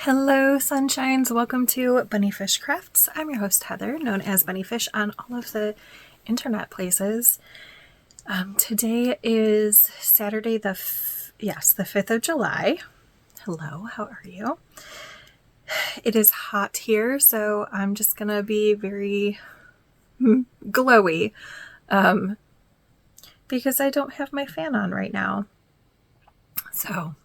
Hello, sunshines. Welcome to BunniPhish Crafts. I'm your host, Heather, known as BunniPhish on all of the internet places. Today is Saturday, the 5th of July. Hello, how are you? It is hot here, so I'm just going to be very glowy because I don't have my fan on right now. So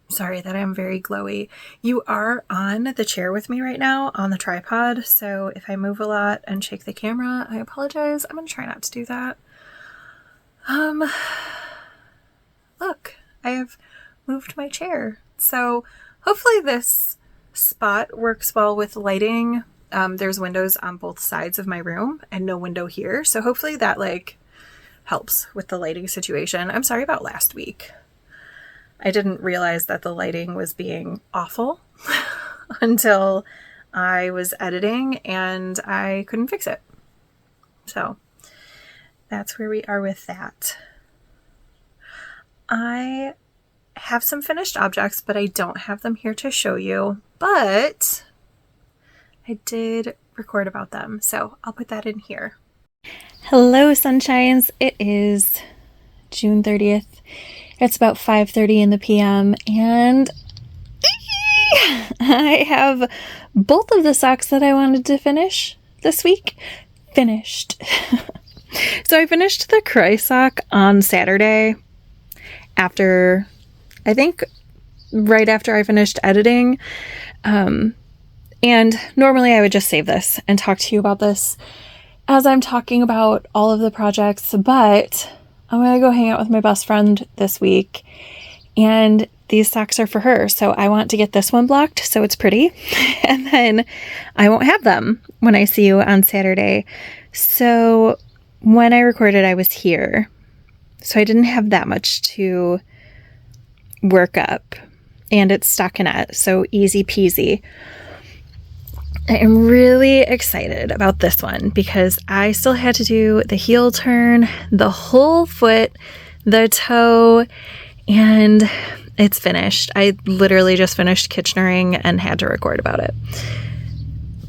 sorry that I'm very glowy. You are on the chair with me right now on the tripod, so if I move a lot and shake the camera, I apologize. I'm going to try not to do that. Look, I have moved my chair. So hopefully this spot works well with lighting. There's windows on both sides of my room and no window here. So hopefully that helps with the lighting situation. I'm sorry about last week. I didn't realize that the lighting was being awful until I was editing and I couldn't fix it. So that's where we are with that. I have some finished objects, but I don't have them here to show you, but I did record about them. So I'll put that in here. Hello, sunshines. It is June 30th. It's about 5:30 in the p.m. and I have both of the socks that I wanted to finish this week finished. So I finished the Croy sock on Saturday after, I think, right after I finished editing. And normally I would just save this and talk to you about this as I'm talking about all of the projects, but I'm going to go hang out with my best friend this week, and these socks are for her. So I want to get this one blocked so it's pretty, and then I won't have them when I see you on Saturday. So when I recorded, I was here, so I didn't have that much to work up, and it's stockinette, so easy peasy. I am really excited about this one because I still had to do the heel turn, the whole foot, the toe, and it's finished. I literally just finished Kitchenering and had to record about it.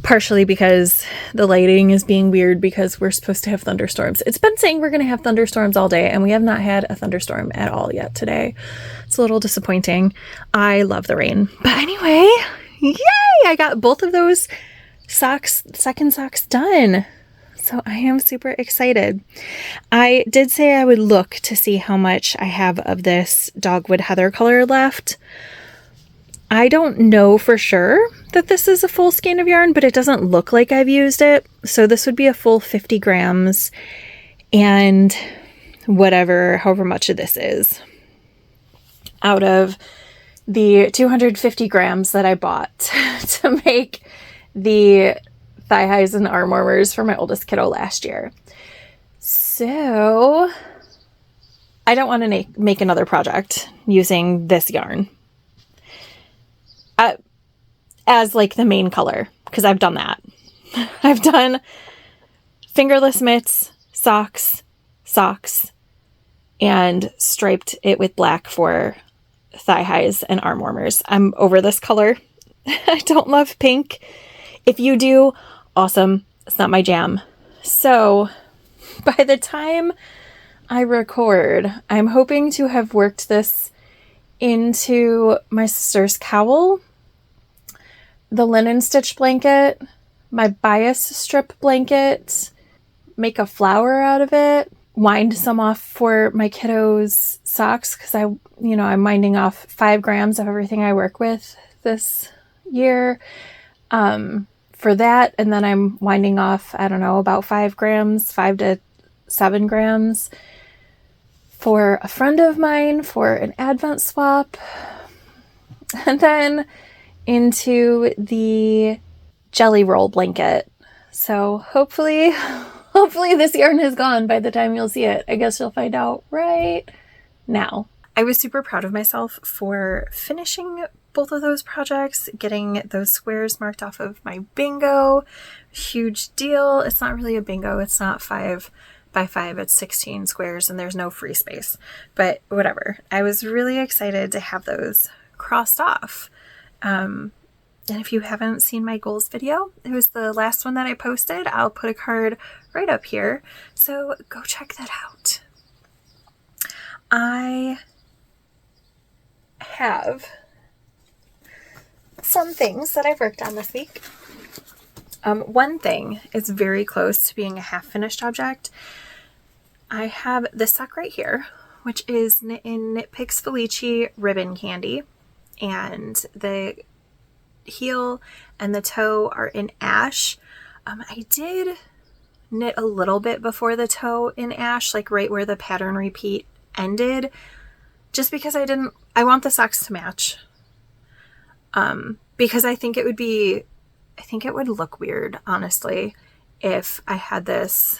Partially because the lighting is being weird because we're supposed to have thunderstorms. It's been saying we're going to have thunderstorms all day, and we have not had a thunderstorm at all yet today. It's a little disappointing. I love the rain. But anyway, yay! I got both of those second socks done. So I am super excited. I did say I would look to see how much I have of this dogwood heather color left. I don't know for sure that this is a full skein of yarn, but it doesn't look like I've used it. So this would be a full 50 grams and however much of this is out of the 250 grams that I bought to make the thigh highs and arm warmers for my oldest kiddo last year. So I don't want to make another project using this yarn as the main color, because I've done that. I've done fingerless mitts, socks, and striped it with black for thigh highs and arm warmers. I'm over this color. I don't love pink. If you do, awesome. It's not my jam. So by the time I record, I'm hoping to have worked this into my sister's cowl, the linen stitch blanket, my bias strip blanket, make a flower out of it, wind some off for my kiddos' socks because I'm winding off 5 grams of everything I work with this year. For that, and then I'm winding off, I don't know, about 5 to 7 grams for a friend of mine for an Advent swap, and then into the jelly roll blanket. So hopefully this yarn is gone by the time you'll see it. I guess you'll find out right now. I was super proud of myself for finishing both of those projects, getting those squares marked off of my bingo. Huge deal. It's not really a bingo. It's not 5 by 5. It's 16 squares and there's no free space, but whatever. I was really excited to have those crossed off. And if you haven't seen my goals video, it was the last one that I posted. I'll put a card right up here. So go check that out. I have some things that I've worked on this week. One thing is very close to being a half finished object. I have this sock right here, which is in Knit Picks Felici ribbon candy, and the heel and the toe are in ash. I did knit a little bit before the toe in ash, like right where the pattern repeat ended, just because I want the socks to match. Because I think it would look weird, honestly, if I had this,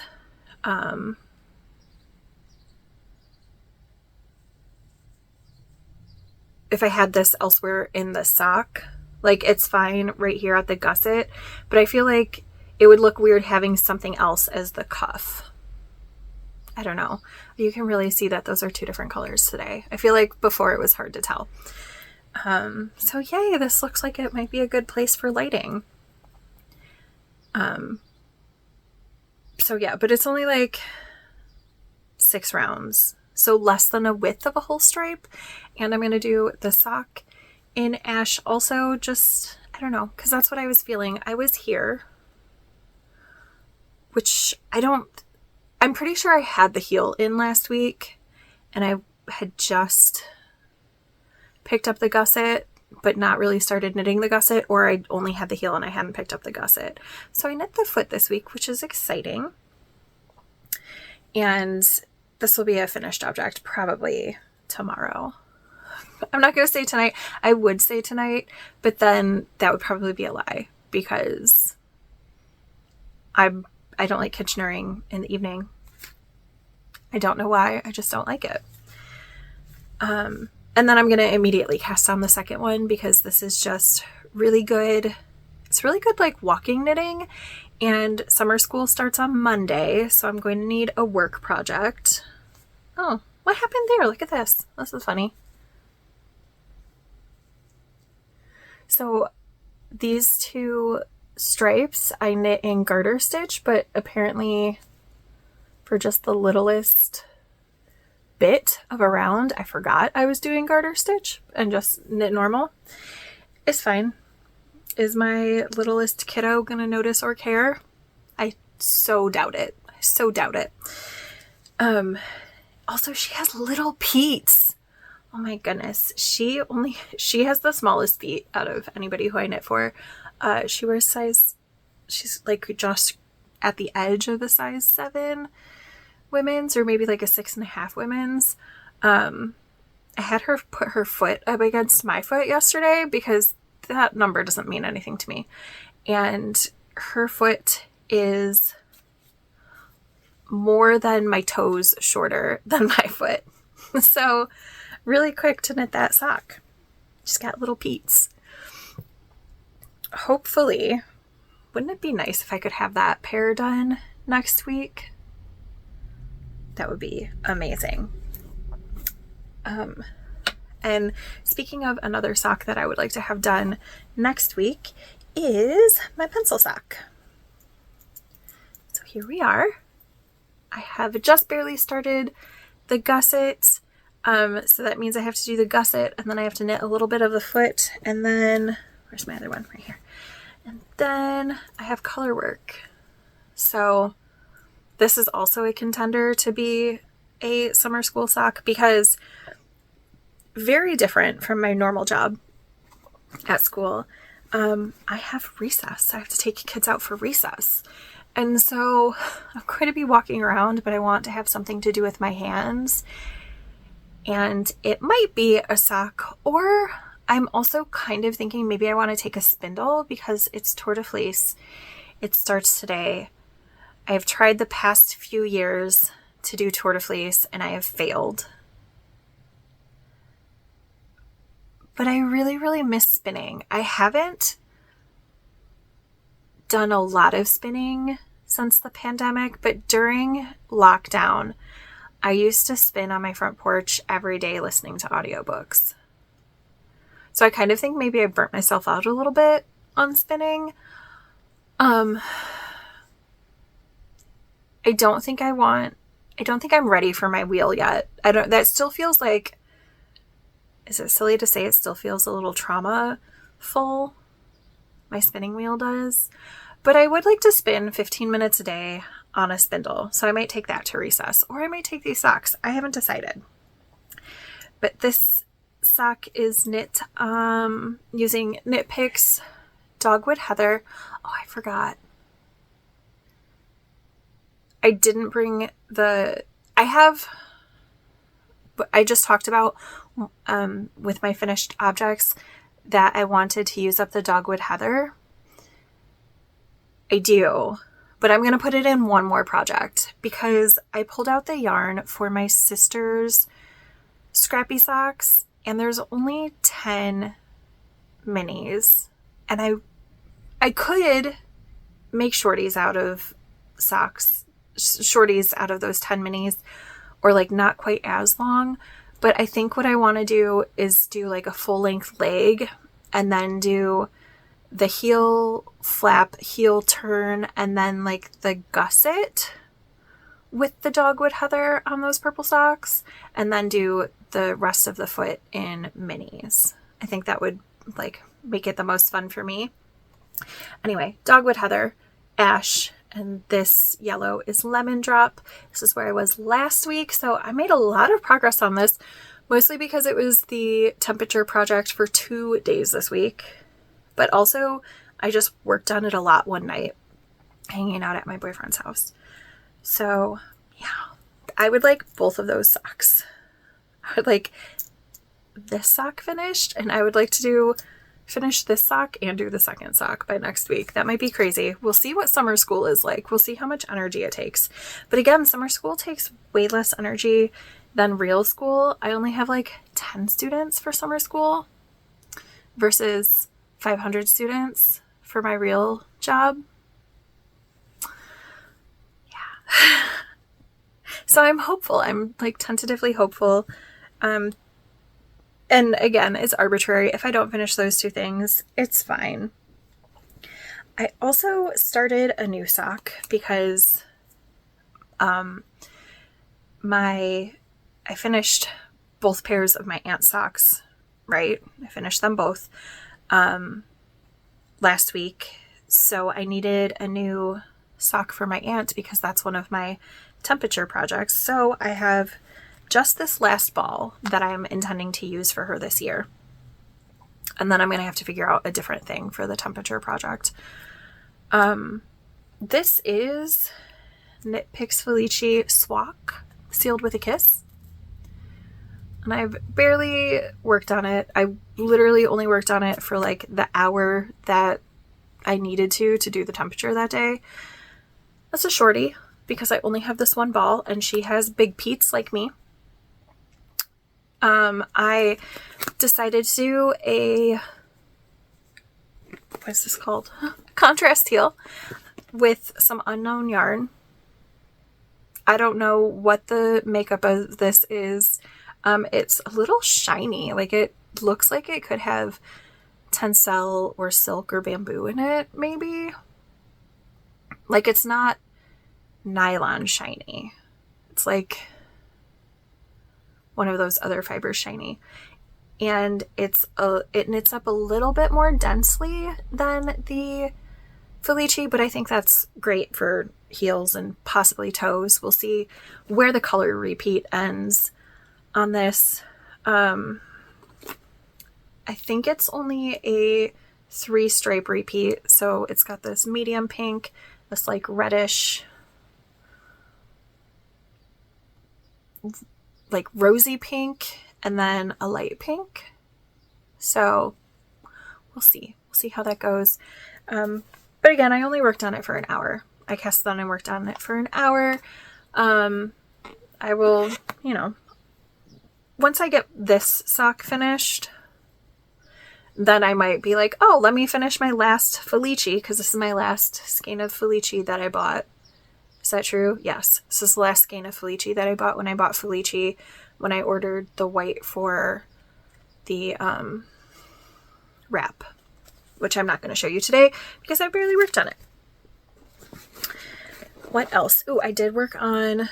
elsewhere in the sock. Like, it's fine right here at the gusset, but I feel like it would look weird having something else as the cuff. I don't know. You can really see that those are two different colors today. I feel like before it was hard to tell. So yay, this looks like it might be a good place for lighting. So yeah, but it's only like 6 rounds. So less than a width of a whole stripe. And I'm going to do the sock in ash also, just, I don't know, because that's what I was feeling. I was here, which I'm pretty sure I had the heel in last week, and I had just picked up the gusset, but not really started knitting the gusset, or I only had the heel and I hadn't picked up the gusset. So I knit the foot this week, which is exciting. And this will be a finished object probably tomorrow. I'm not going to say tonight. I would say tonight, but then that would probably be a lie, because I don't like Kitchenerring in the evening. I don't know why. I just don't like it. And then I'm going to immediately cast on the second one, because this is just really good. It's really good, like, walking knitting, and summer school starts on Monday, so I'm going to need a work project. Oh, what happened there? Look at this. This is funny. So these two stripes I knit in garter stitch, but apparently for just the littlest bit of a round, I forgot I was doing garter stitch and just knit normal. It's fine. Is my littlest kiddo gonna notice or care? I so doubt it. I so doubt it. Also, she has little peats. Oh my goodness. She has the smallest feet out of anybody who I knit for. She wears she's like just at the edge of the size 7 women's, or maybe like a 6.5 women's. I had her put her foot up against my foot yesterday, because that number doesn't mean anything to me. And her foot is more than my toes shorter than my foot. So really quick to knit that sock. Just got little peats. Hopefully, wouldn't it be nice if I could have that pair done next week? That would be amazing. And speaking of another sock that I would like to have done next week is my pencil sock. So here we are. I have just barely started the gusset. So that means I have to do the gusset, and then I have to knit a little bit of the foot, and then, where's my other one? Right here. And then I have color work. So this is also a contender to be a summer school sock, because very different from my normal job at school. I have recess. I have to take kids out for recess. And so I'm going to be walking around, but I want to have something to do with my hands. And it might be a sock, or I'm also kind of thinking maybe I want to take a spindle, because it's Tour de Fleece. It starts today. I have tried the past few years to do Tour de Fleece, and I have failed. But I really, really miss spinning. I haven't done a lot of spinning since the pandemic, but during lockdown, I used to spin on my front porch every day listening to audiobooks. So I kind of think maybe I burnt myself out a little bit on spinning. I don't think I'm ready for my wheel yet. That still feels like, is it silly to say it still feels a little trauma full? My spinning wheel does. But I would like to spin 15 minutes a day on a spindle. So I might take that to recess, or I might take these socks. I haven't decided. But this sock is knit using Knit Picks Dogwood Heather. Oh, I forgot. I didn't bring I just talked about with my finished objects that I wanted to use up the Dogwood Heather. I do, but I'm going to put it in one more project because I pulled out the yarn for my sister's scrappy socks and there's only 10 minis, and I could make shorties out of those 10 minis, or like not quite as long. But I think what I want to do is do like a full length leg and then do the heel flap, heel turn, and then like the gusset with the Dogwood Heather on those purple socks, and then do the rest of the foot in minis. I think that would like make it the most fun for me. Anyway, Dogwood Heather, ash, and this yellow is Lemon Drop. This is where I was last week, so I made a lot of progress on this, mostly because it was the temperature project for 2 days this week, but also I just worked on it a lot one night, hanging out at my boyfriend's house. So yeah, I would like both of those socks. I would like this sock finished, and I would like to finish this sock and do the second sock by next week. That might be crazy. We'll see what summer school is like. We'll see how much energy it takes. But again, summer school takes way less energy than real school. I only have like 10 students for summer school versus 500 students for my real job. Yeah. So I'm hopeful. I'm like tentatively hopeful. And again, it's arbitrary. If I don't finish those two things, it's fine. I also started a new sock because I finished both pairs of my aunt's socks, right? I finished them both last week. So I needed a new sock for my aunt because that's one of my temperature projects. So I have just this last ball that I'm intending to use for her this year. And then I'm going to have to figure out a different thing for the temperature project. This is Knit Picks Felici Swak, Sealed with a Kiss. And I've barely worked on it. I literally only worked on it for like the hour that I needed to do the temperature that day. That's a shorty because I only have this one ball and she has big peats like me. I decided to do what is this called? Contrast teal with some unknown yarn. I don't know what the makeup of this is. It's a little shiny. Like it looks like it could have tencel or silk or bamboo in it, maybe. Like it's not nylon shiny. It's like one of those other fibers shiny, and it knits up a little bit more densely than the Felici, but I think that's great for heels and possibly toes. We'll see where the color repeat ends on this. I think it's only a 3-stripe repeat, so it's got this medium pink, this like reddish, like rosy pink, and then a light pink. So we'll see how that goes. But again, I only worked on it for an hour. I cast on and worked on it for an hour. I will, once I get this sock finished, then I might be like, oh, let me finish my last Felici, because this is my last skein of Felici that I bought. Is that true? Yes. This is the last skein of Felici that I bought when I bought Felici, when I ordered the white for the wrap, which I'm not going to show you today because I barely worked on it. What else? Oh, I did work on, I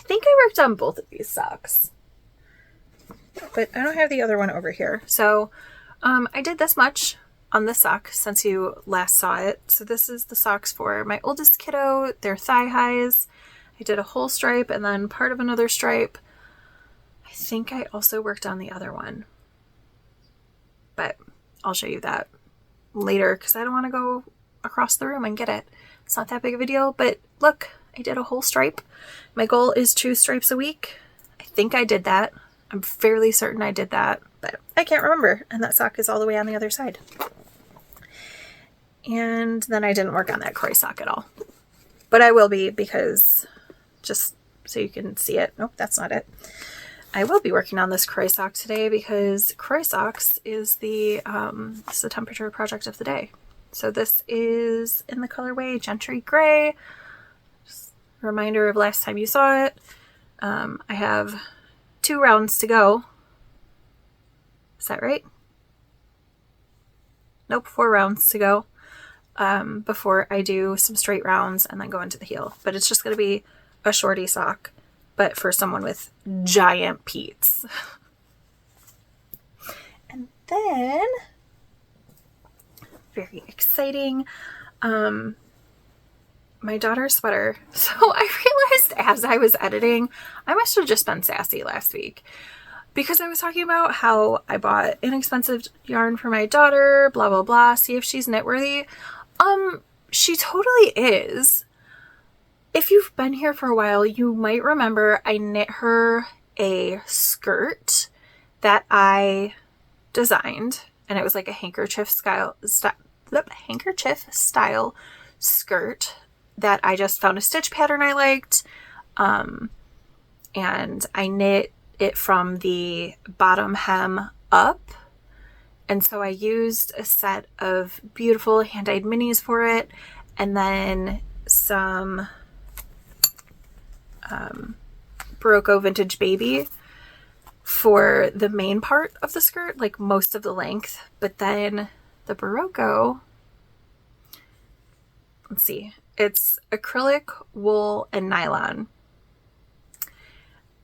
think I worked on both of these socks, but I don't have the other one over here. So I did this much on this sock since you last saw it. So this is the socks for my oldest kiddo, their thigh highs. I did a whole stripe and then part of another stripe. I think I also worked on the other one, but I'll show you that later because I don't want to go across the room and get it. It's not that big of a deal, but look, I did a whole stripe. My goal is 2 stripes a week. I think I did that. I'm fairly certain I did that, but I can't remember. And that sock is all the way on the other side. And then I didn't work on that croy sock at all, but I will be, because just so you can see it. Nope, that's not it. I will be working on this croy sock today because croy socks is the temperature project of the day. So this is in the colorway Gentry Gray. Just a reminder of last time you saw it. I have 2 rounds to go. Is that right? Nope, 4 rounds to go before I do some straight rounds and then go into the heel. But it's just going to be a shorty sock, but for someone with giant peats. And then, very exciting, my daughter's sweater. So I realized as I was editing, I must have just been sassy last week because I was talking about how I bought inexpensive yarn for my daughter, blah, blah, blah, see if she's knitworthy. She totally is. If you've been here for a while, you might remember I knit her a skirt that I designed, and it was like a handkerchief style skirt that I just found a stitch pattern I liked, and I knit it from the bottom hem up, and so I used a set of beautiful hand-dyed minis for it, and then some Barocco Vintage Baby for the main part of the skirt, like most of the length, but then the Barocco, let's see, it's acrylic, wool, and nylon.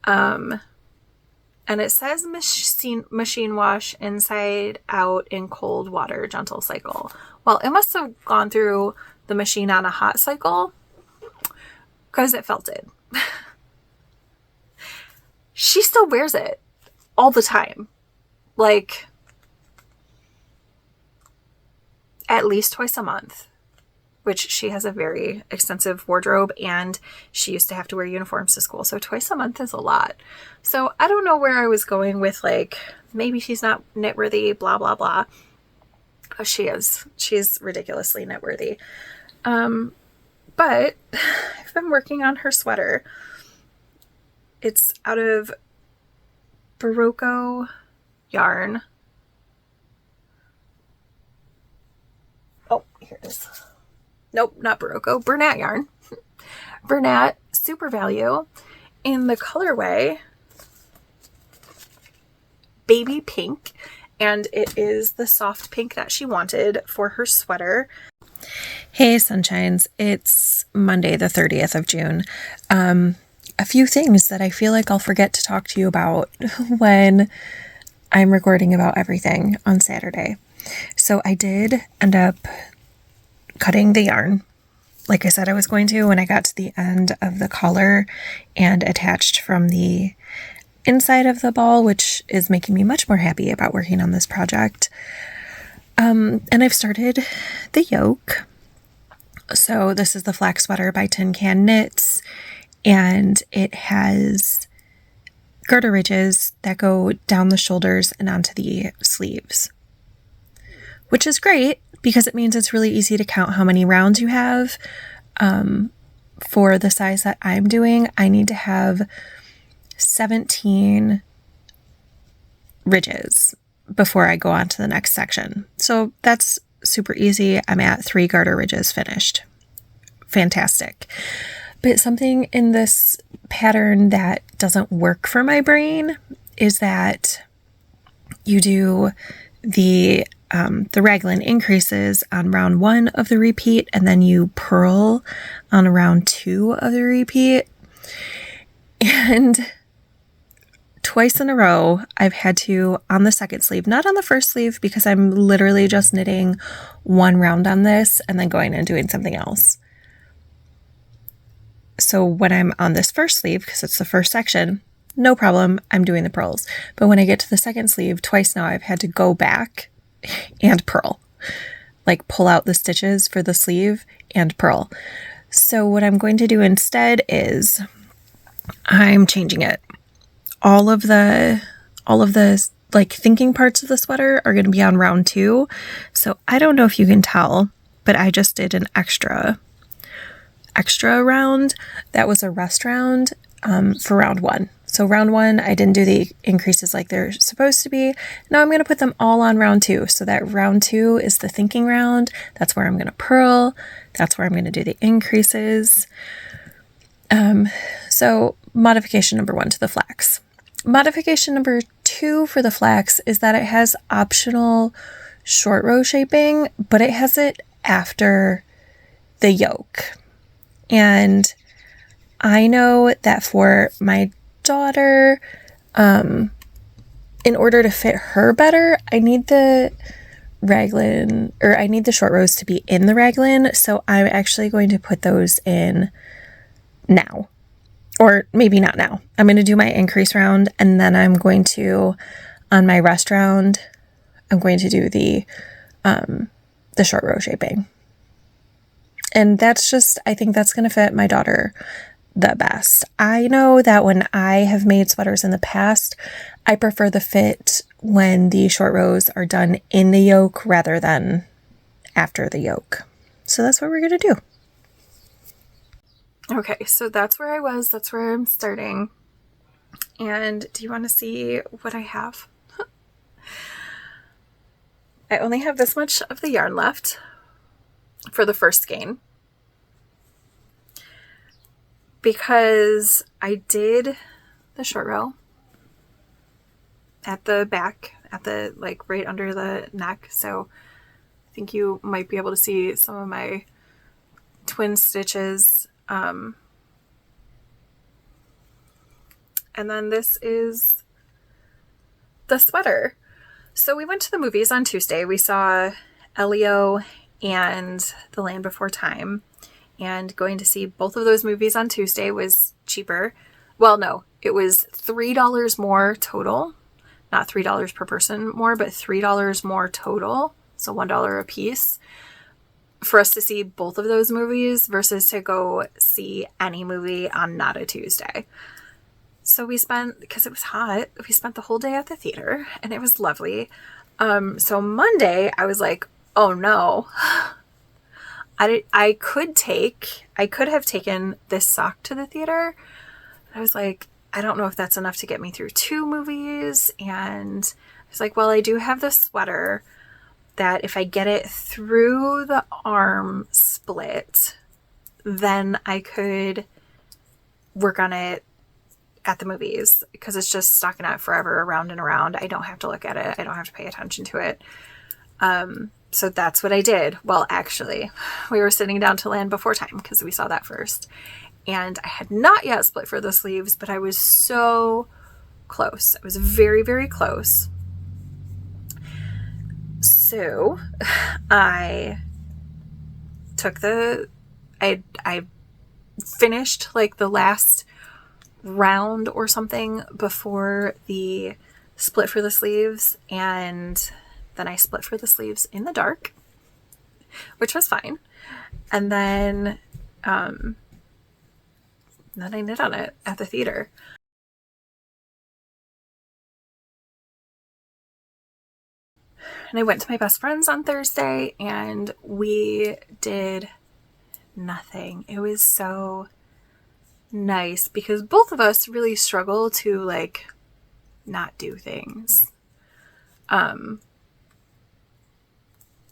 And it says machine wash inside out in cold water, gentle cycle. Well, it must have gone through the machine on a hot cycle because it felted. She still wears it all the time. Like, at least twice a month, which she has a very extensive wardrobe and she used to have to wear uniforms to school. So twice a month is a lot. So I don't know where I was going with, like, maybe she's not knitworthy, blah, blah, blah. She is. She's ridiculously knitworthy. But I've been working on her sweater. It's out of Barocco yarn. Oh, here it is. Nope, not Barocco. Bernat yarn. Bernat Super Value in the colorway Baby Pink. And it is the soft pink that she wanted for her sweater. Hey, Sunshines. It's Monday, the 30th of June. A few things that I feel like I'll forget to talk to you about when I'm recording about everything on Saturday. So I did end up cutting the yarn like I said I was going to when I got to the end of the collar and attached from the inside of the ball, which is making me much more happy about working on this project. And I've started the yoke. So this is the Flax Sweater by Tin Can Knits, and it has garter ridges that go down the shoulders and onto the sleeves, which is great because it means it's really easy to count how many rounds you have. For the size that I'm doing, I need to have 17 ridges before I go on to the next section. So that's super easy. I'm at 3 garter ridges finished. Fantastic. But something in this pattern that doesn't work for my brain is that you do the raglan increases on round 1 of the repeat, and then you purl on round 2 of the repeat. And twice in a row, I've had to, on the second sleeve, not on the first sleeve, because I'm literally just knitting 1 round on this and then going and doing something else. So when I'm on this first sleeve, because it's the first section, no problem, I'm doing the purls. But when I get to the second sleeve, twice now I've had to go back and purl. Like pull out the stitches for the sleeve and purl. So what I'm going to do instead is I'm changing it. All of the like thinking parts of the sweater are going to be on round 2. So I don't know if you can tell, but I just did an extra round. That was a rest round for round 1. So round 1, I didn't do the increases like they're supposed to be. Now I'm going to put them all on round 2. So that round 2 is the thinking round. That's where I'm going to purl. That's where I'm going to do the increases. So modification number 1 to the flax. Modification number 2 for the flax is that it has optional short row shaping, but it has it after the yoke. And I know that for my daughter, in order to fit her better, I need the raglan, or I need the short rows to be in the raglan. So I'm actually going to put those in now, or maybe not now. I'm going to do my increase round, and then I'm going to, on my rest round, I'm going to do the short row shaping. And that's just, I think that's going to fit my daughter the best. I know that when I have made sweaters in the past, I prefer the fit when the short rows are done in the yoke rather than after the yoke. So that's what we're going to do. Okay, so that's where I was. That's where I'm starting. And do you want to see what I have? I only have this much of the yarn left for the first skein, because I did the short row at the back, at the, like, right under the neck. So I think you might be able to see some of my twin stitches. And then this is the sweater. So we went to the movies on Tuesday. We saw Elio and The Land Before Time. And going to see both of those movies on Tuesday was cheaper. Well, no, it was $3 more total. Not $3 per person more, but $3 more total. So $1 a piece for us to see both of those movies versus to go see any movie on not a Tuesday. So we spent, because it was hot, we spent the whole day at the theater, and it was lovely. So Monday, I was like, oh no. I could have taken this sock to the theater. I was like, I don't know if that's enough to get me through 2 movies. And I was like, well, I do have the sweater that if I get it through the arm split, then I could work on it at the movies, because it's just stockinette forever, around and around. I don't have to look at it. I don't have to pay attention to it. So that's what I did. Well, actually, we were sitting down to Land Before Time because we saw that first. And I had not yet split for the sleeves, but I was so close. I was very, very close. So I took I finished like the last round or something before the split for the sleeves, and then I split for the sleeves in the dark, which was fine. And then I knit on it at the theater. And I went to my best friend's on Thursday, and we did nothing. It was so nice because both of us really struggle to like not do things.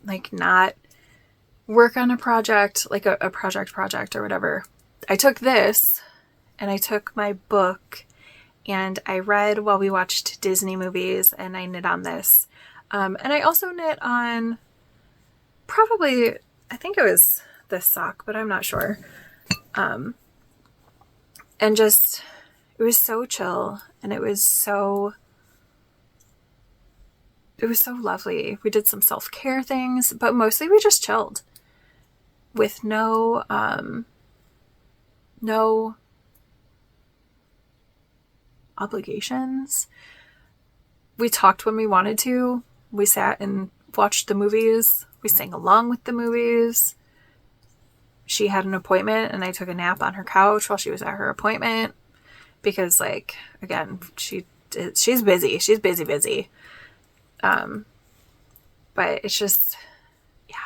Like not work on a project, like a project or whatever. I took this and I took my book And I read while we watched Disney movies, and I knit on this. And I also knit on probably, I think it was this sock, but I'm not sure. And just, it was so chill, and it was so lovely. We did some self-care things, but mostly we just chilled with no obligations. We talked when we wanted to. We sat and watched the movies. We sang along with the movies. She had an appointment, and I took a nap on her couch while she was at her appointment because, like, again, she's busy. She's busy. But it's just, yeah,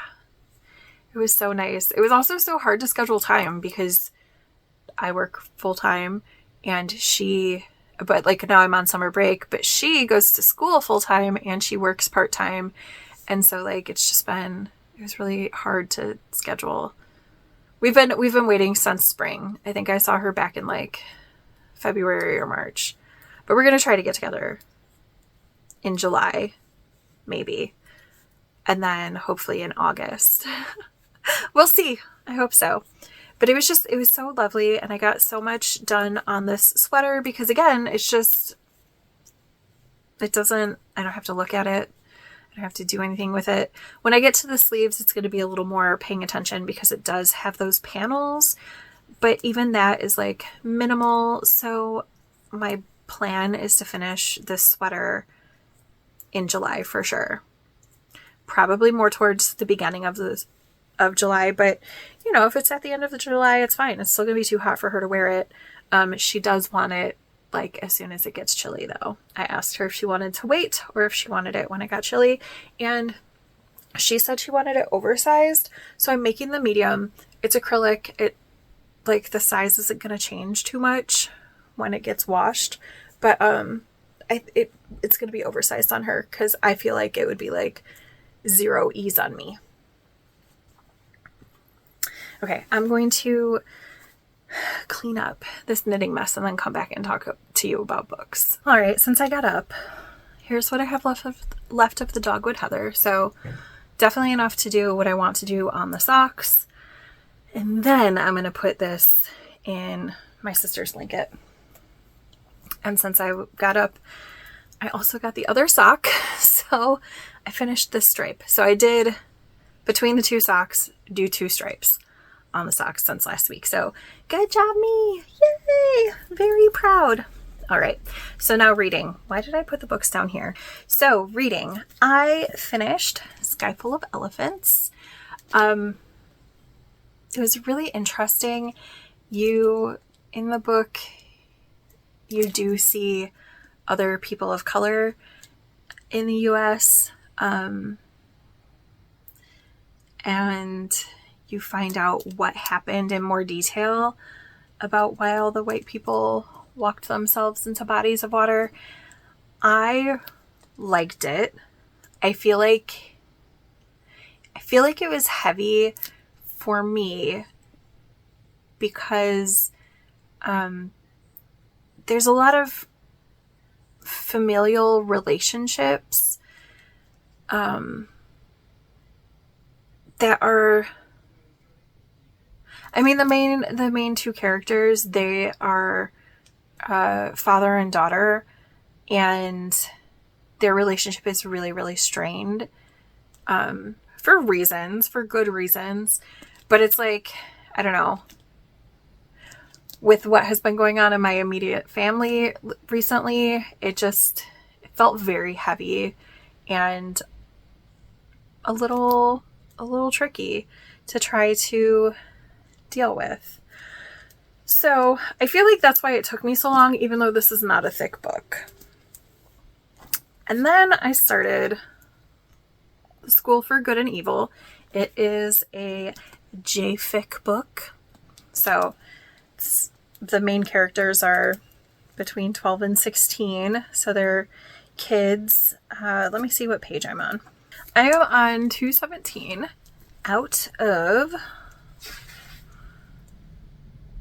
it was so nice. It was also so hard to schedule time because I work full time, and but like now I'm on summer break, but she goes to school full time and she works part time. And so like, it was really hard to schedule. We've been waiting since spring. I think I saw her back in like February or March, but we're going to try to get together in July, maybe. And then hopefully in August. We'll see. I hope so. But it was so lovely, and I got so much done on this sweater because, again, I don't have to look at it. I don't have to do anything with it. When I get to the sleeves, it's going to be a little more paying attention because it does have those panels, but even that is like minimal. So my plan is to finish this sweater in July for sure. Probably more towards the beginning of July, but you know, if it's at the end of July, it's fine. It's still gonna be too hot for her to wear it. She does want it like as soon as it gets chilly though. I asked her if she wanted to wait or if she wanted it when it got chilly, and she said she wanted it oversized. So I'm making the medium. It's acrylic. It like the size isn't gonna change too much when it gets washed, but it's gonna be oversized on her because I feel like it would be like zero ease on me. Okay, I'm going to clean up this knitting mess and then come back and talk to you about books. All right, since I got up, here's what I have left of the dogwood heather. So definitely enough to do what I want to do on the socks. And then I'm going to put this in my sister's blanket. And since I got up, I also got the other sock. So I finished this stripe. So I did, between the two socks, do 2 stripes on the socks since last week. So good job me. Yay. Very proud. All right. So now reading. Why did I put the books down here? So reading. I finished Sky Full of Elephants. It was really interesting. In the book, you do see other people of color in the US. And you find out what happened in more detail about why all the white people walked themselves into bodies of water. I liked it. I feel like it was heavy for me because there's a lot of familial relationships that are, I mean, the main 2 characters, they are father and daughter, and their relationship is really, really strained for good reasons. But it's like, I don't know, with what has been going on in my immediate family recently, it felt very heavy and a little tricky to try to deal with. So I feel like that's why it took me so long, even though this is not a thick book. And then I started The School for Good and Evil. It is a JFIC book. So the main characters are between 12 and 16. So they're kids. Let me see what page I'm on. I am on 217 out of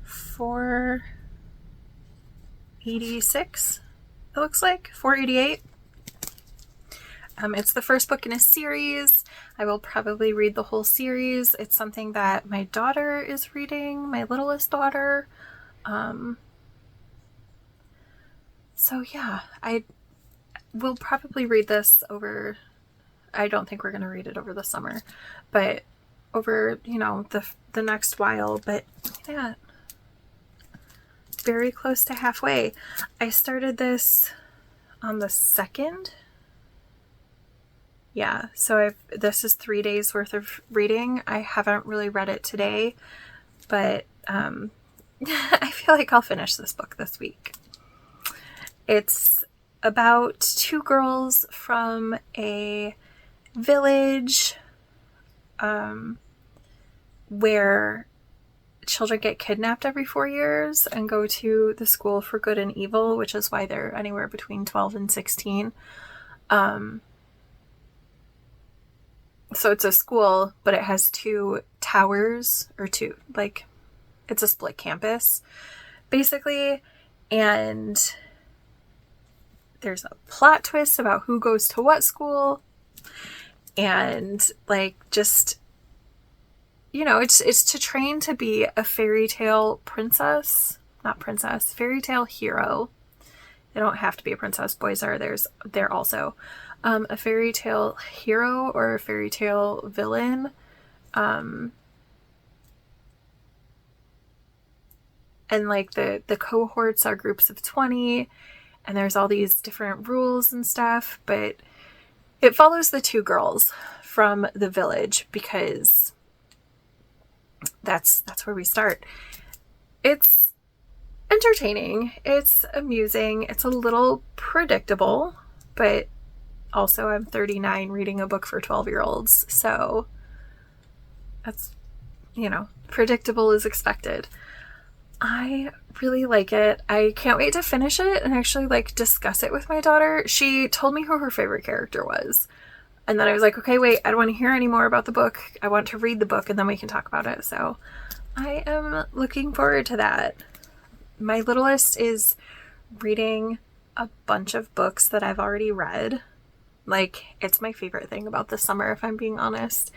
4. 486, it looks like, 488. It's the first book in a series. I will probably read the whole series. It's something that my daughter is reading, my littlest daughter. So yeah, I will probably read this over, I don't think we're going to read it over the summer, but over, the next while. But yeah, very close to halfway. I started this on the 2nd. Yeah, so this is 3 days worth of reading. I haven't really read it today, but I feel like I'll finish this book this week. It's about 2 girls from a village where children get kidnapped every 4 years and go to the school for good and evil, which is why they're anywhere between 12 and 16. So it's a school, but it has 2 towers, or 2, it's a split campus, basically. And there's a plot twist about who goes to what school. And just, it's to train to be a fairy tale princess, not princess, fairy tale hero. They don't have to be a princess. Boys are there also. A fairy tale hero or a fairy tale villain. And the cohorts are groups of 20, and there's all these different rules and stuff, but it follows the 2 girls from the village because that's where we start. It's entertaining. It's amusing. It's a little predictable, but also I'm 39 reading a book for 12-year-olds. So that's, predictable is expected. I really like it. I can't wait to finish it and actually discuss it with my daughter. She told me who her favorite character was. And then I was like, okay, wait, I don't want to hear any more about the book. I want to read the book and then we can talk about it. So I am looking forward to that. My littlest is reading a bunch of books that I've already read. It's my favorite thing about the summer, if I'm being honest.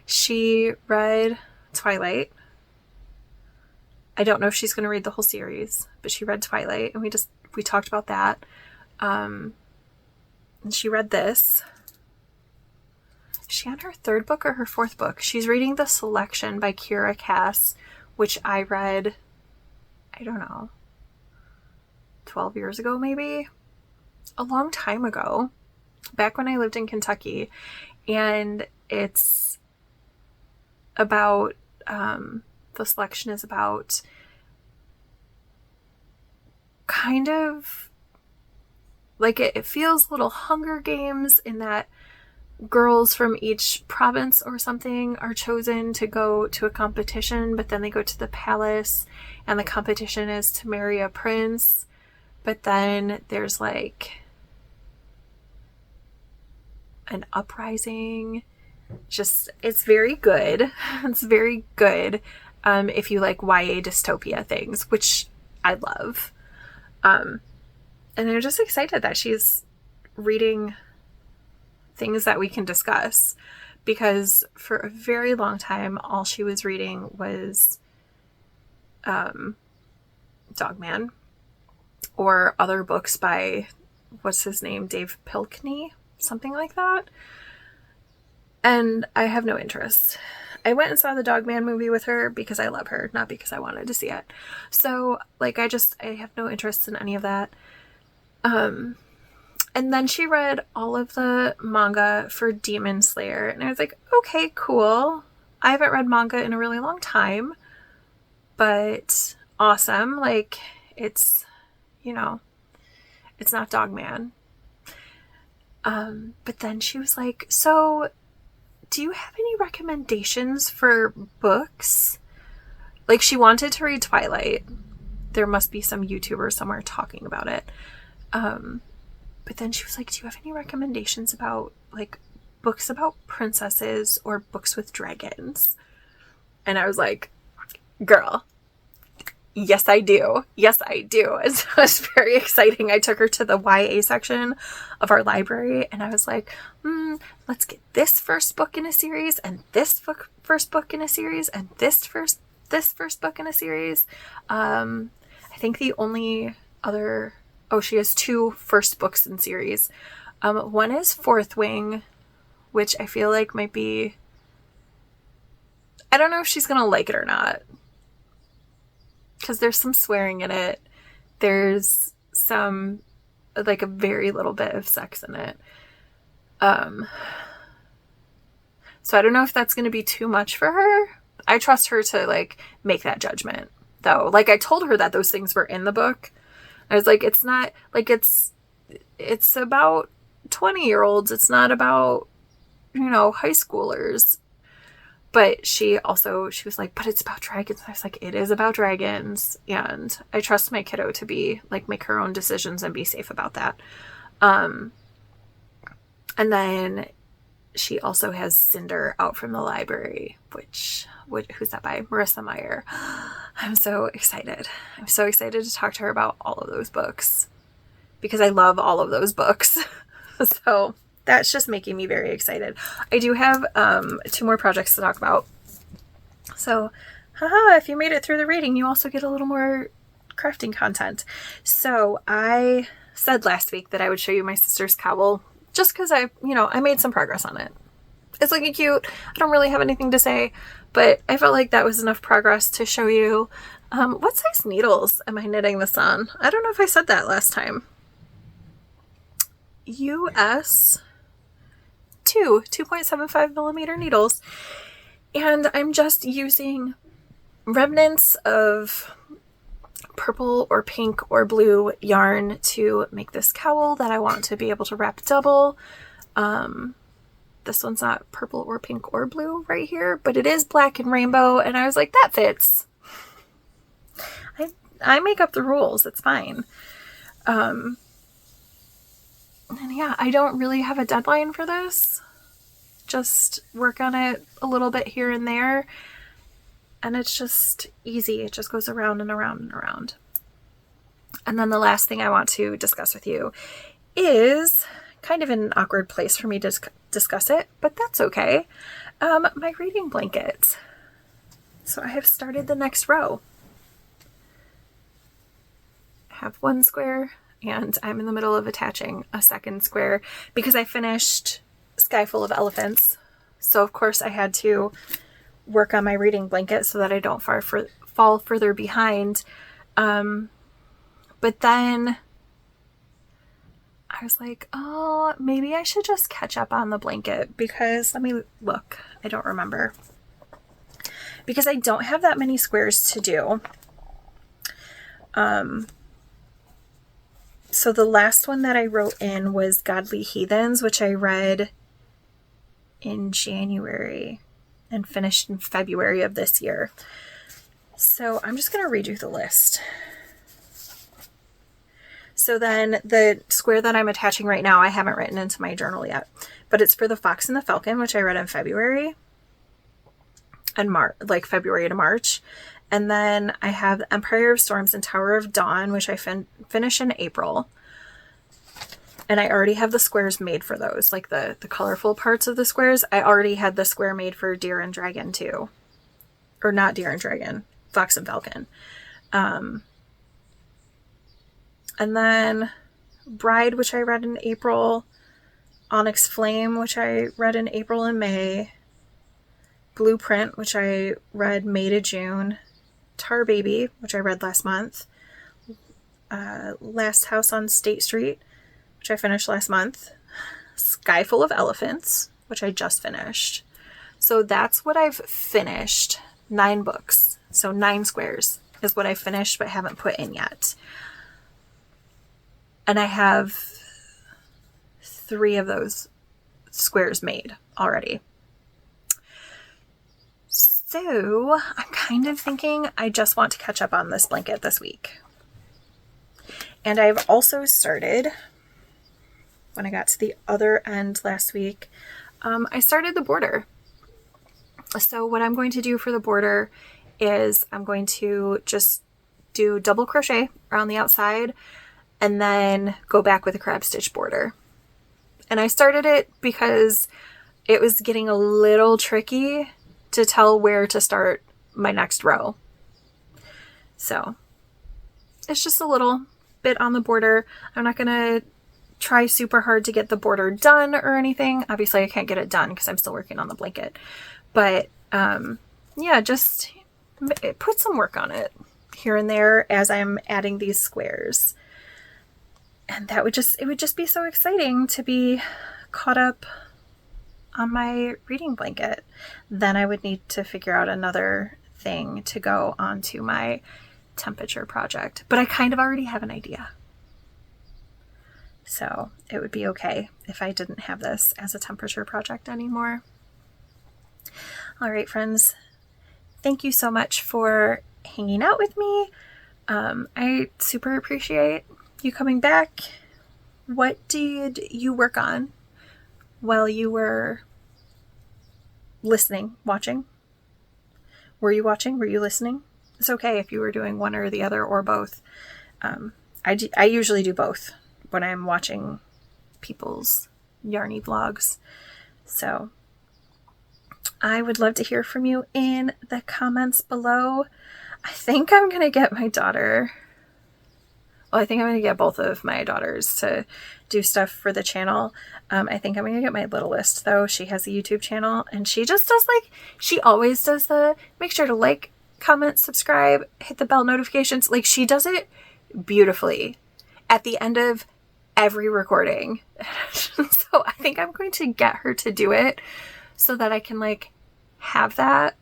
She read Twilight. I don't know if she's going to read the whole series, but she read Twilight, and we talked about that. And she read this. Is she on her 3rd book or her 4th book? She's reading The Selection by Kira Cass, which I read, I don't know, 12 years ago maybe? A long time ago. Back when I lived in Kentucky. And it's about, The Selection is about kind of it feels little Hunger Games in that girls from each province or something are chosen to go to a competition, but then they go to the palace and the competition is to marry a prince. But then there's an uprising. It's very good. It's very good if you like YA dystopia things, which I love. And I'm just excited that she's reading things that we can discuss, because for a very long time all she was reading was Dogman or other books by, what's his name, Dave Pilkney, something like that. And I have no interest. I went and saw the Dogman movie with her because I love her, not because I wanted to see it. So I have no interest in any of that. And then she read all of the manga for Demon Slayer, and I was like, okay, cool. I haven't read manga in a really long time, but awesome. It's, it's not Dogman. But then she was like, so do you have any recommendations for books? She wanted to read Twilight. There must be some YouTuber somewhere talking about it. But then she was like, do you have any recommendations about books about princesses or books with dragons? And I was like, girl, Yes, I do. Yes, I do. And so it was very exciting. I took her to the YA section of our library and I was like, let's get this first book in a series and this first book in a series and this first book in a series. I think the only other, she has 2 first books in series. One is Fourth Wing, which I feel like might be, I don't know if she's going to like it or not. Because there's some swearing in it. There's some, like, a very little bit of sex in it. So I don't know if that's going to be too much for her. I trust her to, like, make that judgment, though. Like, I told her that those things were in the book. I was like, it's not, like, it's about 20-year-olds. It's not about, high schoolers. But she was like, but it's about dragons. I was like, it is about dragons. And I trust my kiddo to be, like, make her own decisions and be safe about that. And then she also has Cinder out from the library, who's that by? Marissa Meyer. I'm so excited. I'm so excited to talk to her about all of those books because I love all of those books. So that's just making me very excited. I do have 2 more projects to talk about. So, if you made it through the reading, you also get a little more crafting content. So I said last week that I would show you my sister's cowl just because I made some progress on it. It's looking cute. I don't really have anything to say, but I felt like that was enough progress to show you. What size needles am I knitting this on? I don't know if I said that last time. US 2.75 millimeter needles, and I'm just using remnants of purple or pink or blue yarn to make this cowl that I want to be able to wrap double. This one's not purple or pink or blue right here, but it is black and rainbow, and I was like, that fits. I make up the rules. It's fine. And yeah, I don't really have a deadline for this. Just work on it a little bit here and there. And it's just easy. It just goes around and around and around. And then the last thing I want to discuss with you is kind of an awkward place for me to discuss it, but that's okay. My reading blanket. So I have started the next row. I have 1 square. And I'm in the middle of attaching a 2nd square because I finished Sky Full of Elephants. So, of course, I had to work on my reading blanket so that I don't fall further behind. But then I was like, maybe I should just catch up on the blanket because, let me look. I don't remember. Because I don't have that many squares to do. So the last one that I wrote in was Godly Heathens, which I read in January and finished in February of this year. So I'm just going to redo the list. So then the square that I'm attaching right now, I haven't written into my journal yet, but it's for The Fox and the Falcon, which I read in February and February to March. And then I have Empire of Storms and Tower of Dawn, which I finish in April. And I already have the squares made for those, like the colorful parts of the squares. I already had the square made for Deer and Dragon too. Or not Deer and Dragon, Fox and Falcon. And then Bride, which I read in April. Onyx Flame, which I read in April and May. Blueprint, which I read May to June. Tar Baby, which I read last month. Last House on State Street, which I finished last month. Sky Full of Elephants, which I just finished. So that's what I've finished. 9 books. So 9 squares is what I finished but haven't put in yet. And I have 3 of those squares made already. So I'm kind of thinking I just want to catch up on this blanket this week. And I've also started, when I got to the other end last week, I started the border. So what I'm going to do for the border is I'm going to just do double crochet around the outside and then go back with a crab stitch border. And I started it because it was getting a little tricky to tell where to start my next row. So it's just a little bit on the border. I'm not going to try super hard to get the border done or anything. Obviously I can't get it done because I'm still working on the blanket. But yeah, just put some work on it here and there as I'm adding these squares. And it would just be so exciting to be caught up on my reading blanket. Then I would need to figure out another thing to go onto my temperature project. But I kind of already have an idea. So it would be okay if I didn't have this as a temperature project anymore. All right, friends. Thank you so much for hanging out with me. I super appreciate you coming back. What did you work on while you were listening, watching? Were you watching? Were you listening? It's okay if you were doing one or the other or both. I usually do both when I'm watching people's yarny vlogs. So I would love to hear from you in the comments below. I think I'm going to get my daughter... Well, I think I'm going to get both of my daughters to do stuff for the channel. I think I'm going to get my littlest, though. She has a YouTube channel, and she just does, like, she always does the make sure to like, comment, subscribe, hit the bell notifications. Like, she does it beautifully at the end of every recording. So I think I'm going to get her to do it so that I can, like, have that.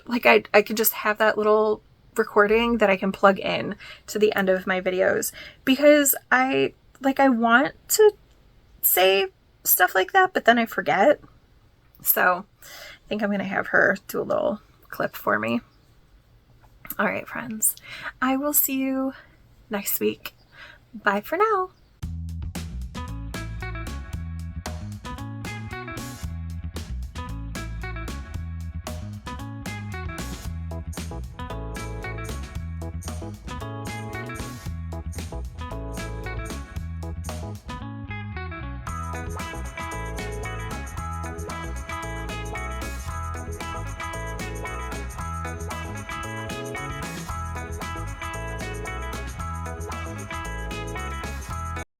Like, I can just have that little recording that I can plug in to the end of my videos, because I want to say stuff like that, but then I forget. So I think I'm going to have her do a little clip for me. All right, friends, I will see you next week. Bye for now.